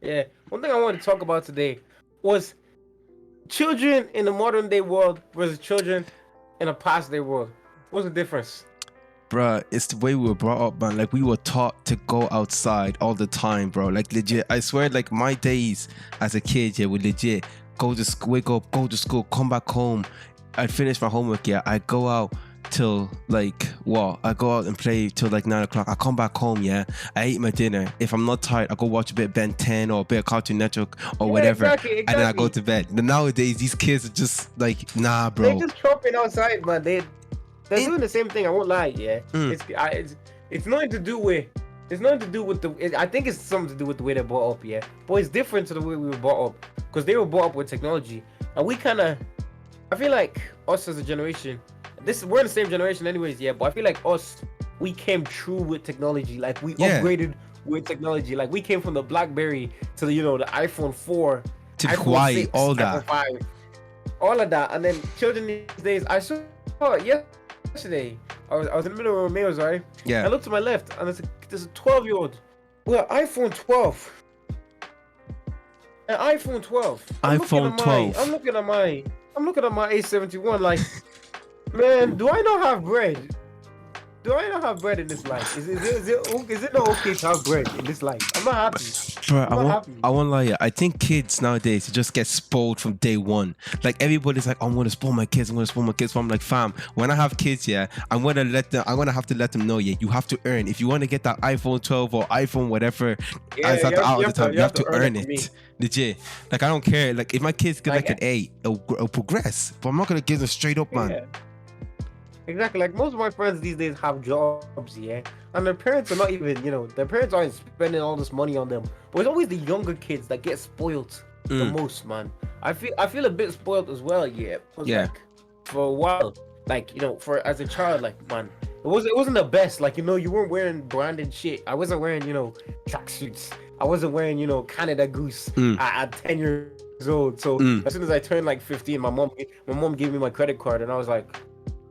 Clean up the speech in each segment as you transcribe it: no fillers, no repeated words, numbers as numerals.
Yeah. One thing I wanted to talk about today was children in the modern day world versus children in a past day world. What's the difference? Bruh, it's the way we were brought up, man. Like, we were taught to go outside all the time, bro. Like, legit, I swear, like, my days as a kid, yeah, would legit go to school, wake up, go to school, come back home. I'd finish my homework, yeah. I'd go out till, like, what? I go out and play till, like, 9 o'clock. I come back home, yeah. I eat my dinner. If I'm not tired, I go watch a bit of Ben 10 or a bit of Cartoon Network or whatever. Exactly. And then I go to bed. And nowadays, these kids are just, like, nah, They're bro. just chopping outside, man. They're doing the same thing. I won't lie. Yeah, it's nothing to do with. It's nothing to do with I think it's something to do with the way they're brought up. Yeah, but it's different to the way we were brought up because they were brought up with technology, and we kind of. I feel like us as a generation. We're in the same generation, anyways. Yeah, but I feel like we came true with technology. Like we upgraded with technology. Like we came from the BlackBerry to the the iPhone 4, To iPhone Hawaii, 6, all iPhone that. 5, all of that, and then children these days. I saw it yesterday. I was in the middle of my meals, right? Yeah. I looked to my left, and there's a 12-year-old with an iPhone 12. An iPhone 12. iPhone 12. I'm looking at my A71. Like, man, do I not have bread? Do I not have bread in this life? Is it not okay to have bread in this life? I'm not happy. Bro, happy. I won't lie. I think kids nowadays just get spoiled from day one. Like everybody's like, I'm gonna spoil my kids. I'm gonna spoil my kids. But I'm like, fam, when I have kids, yeah, I'm gonna have to let them know, yeah, you have to earn. If you want to get that iPhone 12 or iPhone whatever, you have to earn it. Legit. Like I don't care. Like if my kids get like an A, it'll progress. But I'm not gonna give them straight up, man. Yeah. Exactly. Like most of my friends these days have jobs, yeah, and their parents are not even, their parents aren't spending all this money on them. But it's always the younger kids that get spoiled the most, man. I feel a bit spoiled as well, yeah. Yeah. Like, for a while, like for as a child, like man, it wasn't the best. Like you weren't wearing branded shit. I wasn't wearing tracksuits. I wasn't wearing Canada Goose at 10 years old. So as soon as I turned like 15, my mom gave me my credit card, and I was like,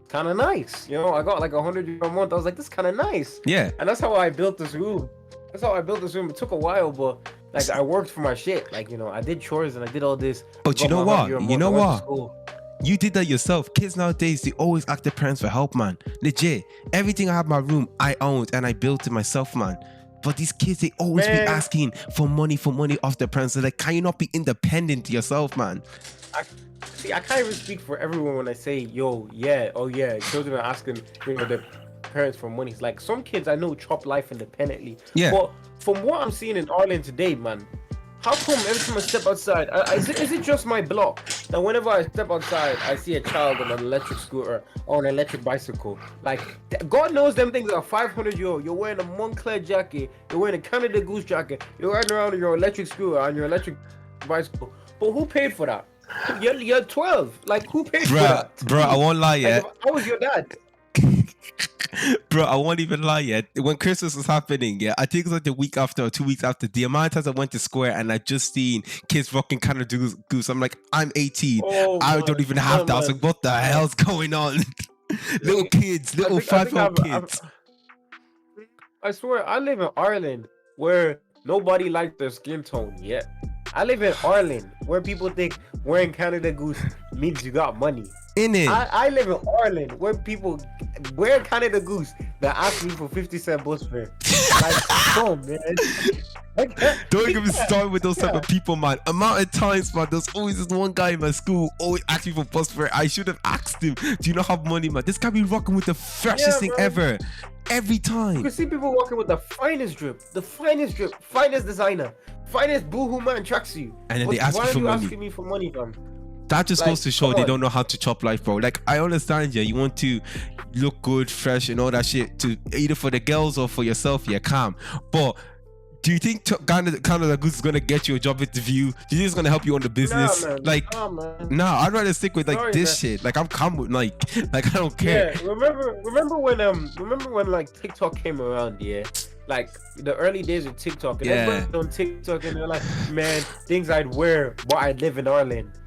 kind of nice, I got like €100 a month. I was like, this is kind of nice. Yeah. And that's how I built this room. It took a while, but like I worked for my shit. Like I did chores and I did all this. But you know what? You did that yourself. Kids nowadays, they always ask their parents for help, man. Legit. Everything I have in my room, I owned and I built it myself, man. But these kids, they always be asking for money off their parents. They're like, can you not be independent yourself, man? I can't even speak for everyone when I say, children are asking, their parents for money. It's like some kids I know chop life independently. Yeah. But from what I'm seeing in Ireland today, man, how come every time I step outside, is it just my block that whenever I step outside, I see a child on an electric scooter or an electric bicycle? Like, God knows them things are 500 euro. You're wearing a Moncler jacket. You're wearing a Canada Goose jacket. You're riding around on your electric scooter on your electric bicycle. But who paid for that? You're 12. Like, who paid for that? Bro, I won't lie yet. Like, I was your dad. Bro, I won't even lie yet. When Christmas was happening, yeah, I think it was like the week after or 2 weeks after, the amount of times I went to Square and I just seen kids rocking Canada Goose. I'm like, I'm 18. I don't even have that. I was like, what the hell's going on? Little kids, little 5-year-old kids. I swear, I live in Ireland where nobody likes their skin tone yet. I live in Ireland where people think wearing Canada Goose means you got money. In it. I live in Ireland where people wear Canada Goose that ask me for 50-cent bus fare. Like, come man. Don't even start with those type of people, man. Amount of times, man, there's always this one guy in my school always asking for bus fare. I should have asked him, do you not have money, man? This guy be rocking with the freshest thing ever. Every time. You can see people walking with the finest drip, finest designer, finest boohoo man tracksuit. And then they ask you for money. Why are you asking me for money, fam? That just goes to show they don't know how to chop life, bro. Like, I understand, yeah, you want to look good, fresh, and all that shit, to either for the girls or for yourself, yeah, calm. But do you think Canada Goose is gonna get you a job interview? Do you think it's gonna help you on the business? Nah, I'd rather stick with this shit. Like, I'm calm with like I don't care. Yeah, remember when like TikTok came around, yeah? Like the early days of TikTok, and everybody on TikTok, and they're like, man, things I'd wear, but I live in Ireland.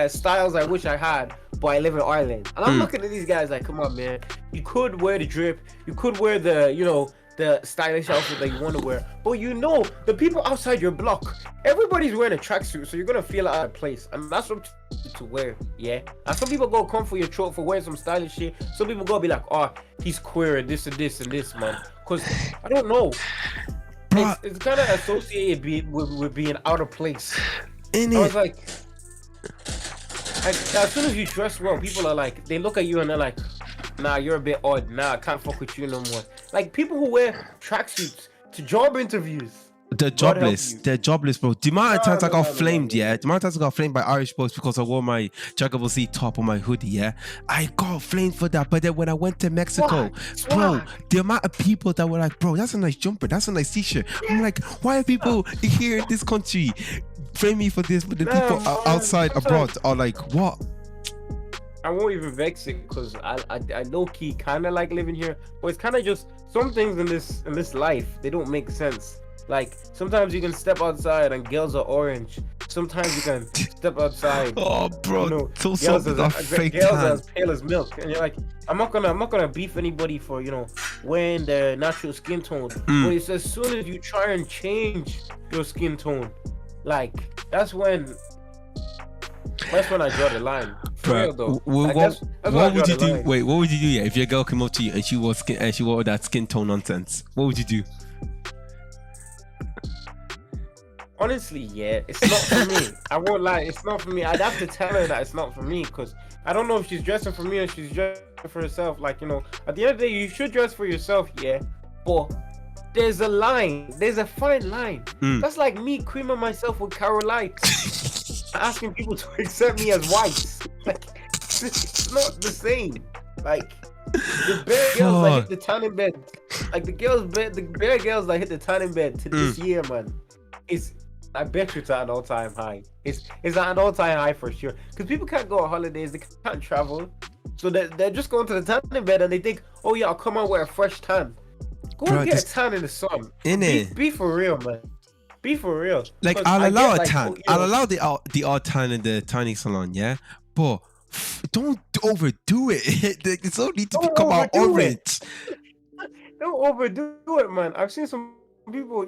Styles I wish I had, but I live in Ireland. And I'm looking at these guys like, come on, man. You could wear the drip. You could wear the, the stylish outfit that you want to wear. But you know, the people outside your block, everybody's wearing a tracksuit, so you're gonna feel out of place, and that's what to wear, yeah. And some people go come for your throat for wearing some stylish shit. Some people go be like, oh, he's queer, and this and this and this, man. Cause I don't know, it's kind of associated with being out of place. I was like, as soon as you dress well, people are like, they look at you and they're like, nah, you're a bit odd. Nah, I can't fuck with you no more. Like people who wear tracksuits to job interviews. They're jobless, bro. The amount of times I got flamed, yeah. The amount of times I got flamed by Irish boys because I wore my Jaggable Z top on my hoodie, yeah. I got flamed for that. But then when I went to Mexico, bro, the amount of people that were like, bro, that's a nice jumper, that's a nice t-shirt. I'm like, why are people here in this country flame me for this? But the people outside abroad are like, what? I won't even vex it because I low key kind of like living here, but it's kind of just some things in this life, they don't make sense. Like sometimes you can step outside and girls are orange. Sometimes you can step outside. Oh, bro, you know, girls are as pale as milk, and you're like, I'm not gonna beef anybody for wearing their natural skin tone. But it's as soon as you try and change your skin tone, like that's when I draw the line. Bro, what would you do? Wait, what would you do? If your girl came up to you and she wore that skin tone nonsense, what would you do? Honestly, yeah, it's not for me. I won't lie, it's not for me. I'd have to tell her that it's not for me because I don't know if she's dressing for me or she's dressing for herself. Like, at the end of the day, you should dress for yourself, yeah. But there's a line, there's a fine line. That's like me creaming myself with Carolite, asking people to accept me as white. Like, it's not the same. Like, the bare girls that hit the tanning bed, like the bare girls that hit the tanning bed to this year, man. I bet you it's at an all-time high. It's at an all-time high for sure. Because people can't go on holidays, they can't travel. So they're just going to the tanning bed and they think, oh yeah, I'll come out with a fresh tan. Go and get a tan in the sun. Be for real, man. Be for real. Like, I'll allow a tan. I'll allow the odd tan in the tanning salon, yeah? But don't overdo it. It's only to come out orange. Don't overdo it, man. I've seen some people,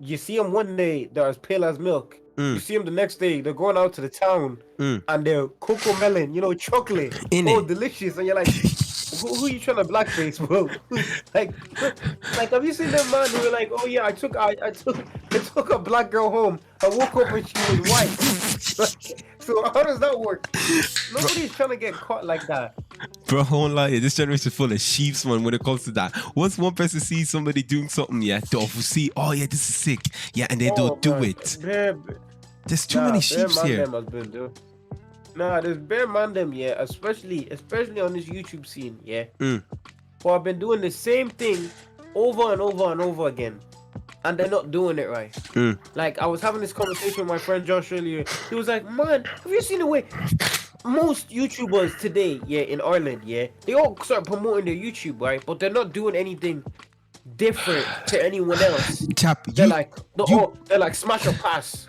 you see them one day, they're as pale as milk. You see them the next day, they're going out to the town and they're cocoa melon, chocolate. Delicious. And you're like, who are you trying to blackface, bro? like, have you seen that man who were like, oh yeah, I took a black girl home. I woke up and she was white. So how does that work? Nobody's trying to get caught like that. Bro, I won't lie, this generation is full of sheeps, man, when it comes to that. Once one person sees somebody doing something, yeah, they'll see, oh yeah, this is sick. Yeah, and then they'll do it. There's too many sheeps here. There's bare man them, yeah, especially on this YouTube scene, yeah. But I've been doing the same thing over and over and over again. And they're not doing it right. Like, I was having this conversation with my friend Josh earlier. He was like, man, have you seen the way most YouTubers today, yeah, in Ireland, yeah, they all start promoting their YouTube, right? But they're not doing anything different to anyone else. They're like smash or pass.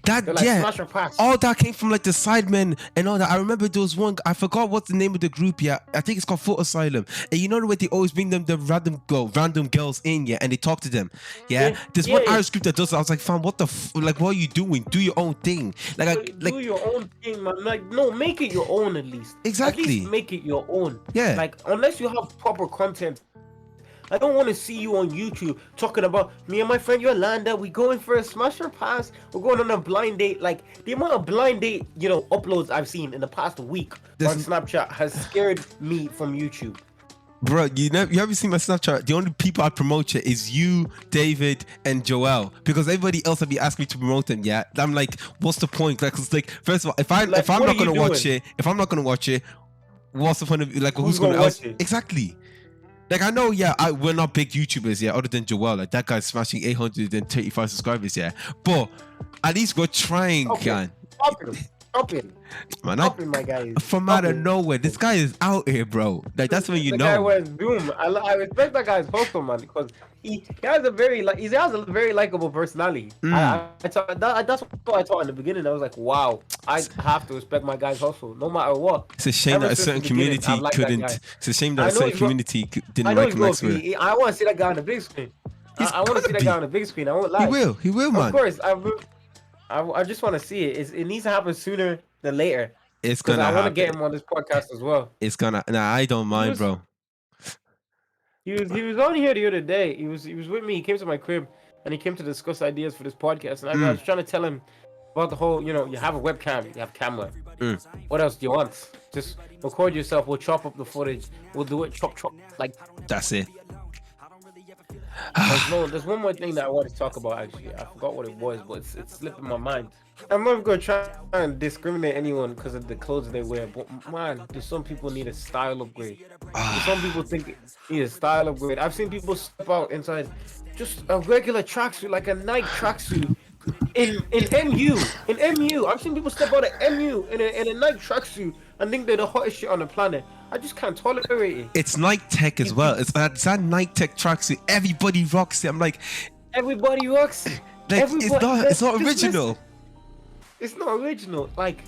Smash or pass. All that came from like the Sidemen and all that. I remember there was one, I forgot what's the name of the group, yeah. I think it's called Foot Asylum. And you know the way they always bring them the random girls in, yeah, and they talk to them, yeah. There's one Irish group that does that. I was like, fam, what what are you doing? Do your own thing. Do your own thing, man. Like, no, make it your own at least. Exactly. At least make it your own. Yeah. Like, unless you have proper content. I don't want to see you on YouTube talking about me and my friend Yolanda. We going for a smash or pass. We're going on a blind date. Like, the amount of blind date, uploads I've seen in the past week on Snapchat has scared me from YouTube. Bro, you haven't seen my Snapchat. The only people I promote it is you, David, and Joel, because everybody else will be asking me to promote them. Yeah, I'm like, what's the point? Like, it's like, first of all, if I'm not gonna watch it, what's the point of who's gonna watch it? Exactly. Like, I know, yeah, we're not big YouTubers, yeah, other than Joel. Like, that guy's smashing 835 subscribers, yeah. But at least we're trying, man. Chopping. Man, Chopping, my guy. from out of nowhere, this guy is out here, bro. Like that's when you the know. guy went boom. I respect that guy's hustle, man, because he has a very likable personality. That's what I thought in the beginning. I was like, wow, I have to respect my guy's hustle, no matter what. It's a shame that a certain community couldn't. It's a shame that a certain community didn't recognize it. I want to see that guy on the big screen. I want to see that guy on the big screen. I won't lie. He will, man. Of course, I just want to see it. It needs to happen sooner than later. It's gonna happen. I want to get him on this podcast as well. It's gonna. Nah, I don't mind, bro. He was on here the other day. He was with me. He came to my crib and he came to discuss ideas for this podcast. And I was trying to tell him about the whole, you have a webcam, you have camera. What else do you want? Just record yourself. We'll chop up the footage. We'll do it chop. Like that's it. There's one more thing that I want to talk about. Actually, I forgot what it was, but it's slipping my mind. I'm not going to try and discriminate anyone because of the clothes they wear, but man, some people need a style upgrade. Some people think it need a style upgrade. I've seen people step out inside just a regular tracksuit, like a Nike tracksuit, in MU. I've seen people step out of MU in a Nike tracksuit and think they're the hottest shit on the planet. I just can't tolerate it. It's Nike Tech as well. It's that Nike Tech tracksuit. Everybody rocks it. I'm like, everybody rocks it. Like, it's not original. It's not original. Like,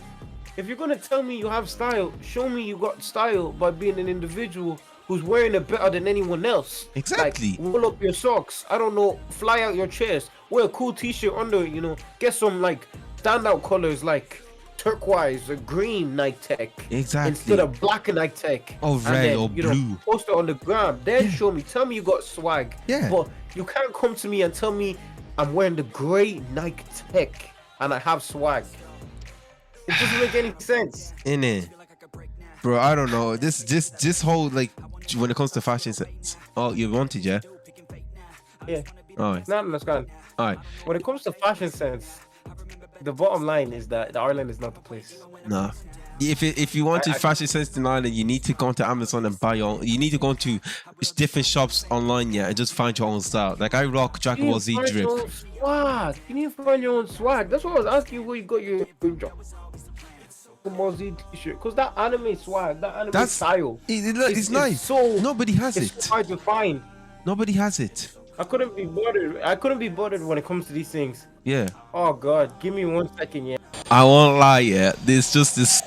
if you're gonna tell me you have style, show me you got style by being an individual who's wearing it better than anyone else. Exactly. Like, roll up your socks. I don't know. Fly out your chest. Wear a cool T-shirt under it. Get some like standout colors like turquoise or green Nike Tech. Exactly. Instead of black Nike Tech. Or red or blue. Post it on the ground. Then show me. Tell me you got swag. Yeah. But you can't come to me and tell me I'm wearing the gray Nike Tech and I have swag. It doesn't make any sense. Innit? Bro, I don't know. This whole, like, when it comes to fashion sense. Oh, you wanted, yeah? Yeah. Alright. No, that's gone. Alright. When it comes to fashion sense, the bottom line is that Ireland is not the place. Nah. If you wanted fashion sense in Ireland, you need to go to Amazon and buy your own. You need to go to different shops online, yeah, and just find your own style. Like I rock Dragon Ball Z drip. Swag. You need to find your own swag. That's what I was asking you where you got your Dragon Ball Z t-shirt. Because that anime swag, that anime style, it's nice. So nobody has it. It's hard to find. Nobody has it. I couldn't be bothered when it comes to these things. Yeah. Oh God, give me 1 second, yeah. I won't lie, yeah. There's just this